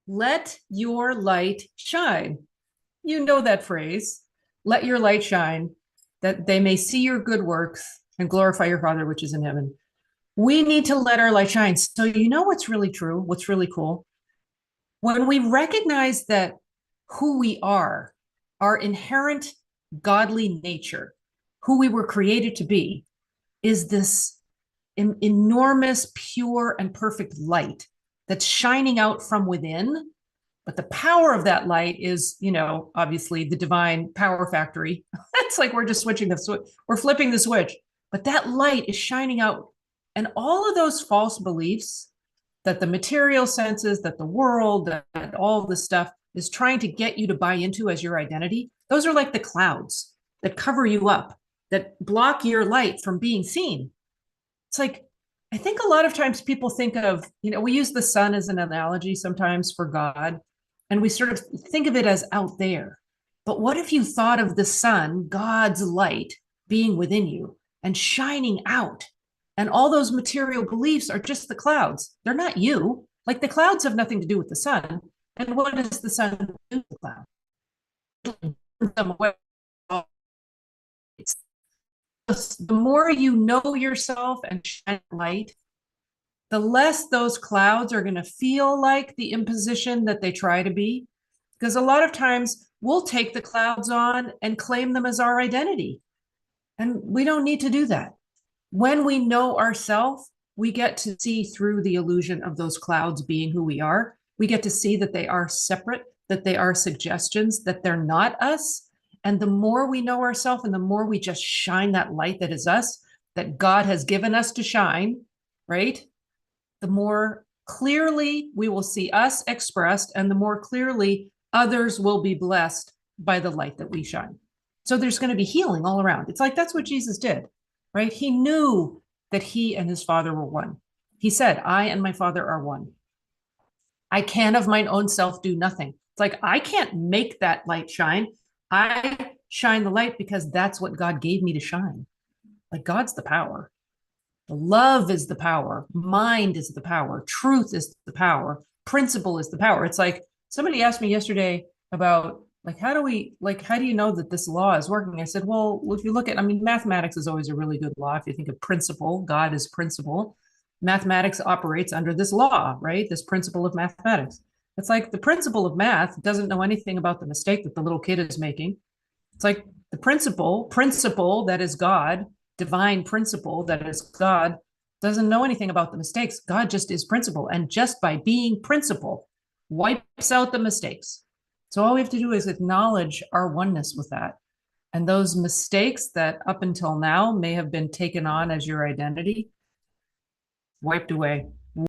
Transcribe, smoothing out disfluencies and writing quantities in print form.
Let your light shine. You know that phrase. Let your light shine, that they may see your good works and glorify your Father which is in heaven. We need to let our light shine. So, you know what's really true? What's really cool? When we recognize that who we are, our inherent godly nature, who we were created to be, is this enormous, pure, and perfect light that's shining out from within. But the power of that light is, obviously the divine power factory. It's like we're just switching the switch, we're flipping the switch. But that light is shining out. And all of those false beliefs that the material senses, that the world, that all this stuff is trying to get you to buy into as your identity, those are like the clouds that cover you up, that block your light from being seen. It's like, I think a lot of times people think of, we use the sun as an analogy sometimes for God, and we sort of think of it as out there. But what if you thought of the sun, God's light, being within you and shining out? And all those material beliefs are just the clouds. They're not you. Like the clouds have nothing to do with the sun. And what does the sun do to the cloud? Them away. The more you know yourself and shine light, the less those clouds are going to feel like the imposition that they try to be. Because a lot of times we'll take the clouds on and claim them as our identity. And we don't need to do that. When we know ourselves, we get to see through the illusion of those clouds being who we are. We get to see that they are separate, that they are suggestions, that they're not us. And the more we know ourselves and the more we just shine that light that is us, that God has given us to shine, right? The more clearly we will see us expressed, and the more clearly others will be blessed by the light that we shine. So there's going to be healing all around. It's like that's what Jesus did, right? He knew that he and his Father were one. He said, I and my Father are one. I can of mine own self do nothing. It's like, I can't make that light shine. I shine the light because that's what God gave me to shine. Like God's the power. The love is the power. Mind is the power. Truth is the power. Principle is the power. It's like somebody asked me yesterday about how do you know that this law is working? I said, well, if you look at, mathematics is always a really good law. If you think of principle, God is principle. Mathematics operates under this law, right? This principle of mathematics. It's like the principle of math doesn't know anything about the mistake that the little kid is making. It's like the principle that is God, divine principle that is God, doesn't know anything about the mistakes. God just is principle. And just by being principle, wipes out the mistakes. So all we have to do is acknowledge our oneness with that. And those mistakes that up until now may have been taken on as your identity, wiped away.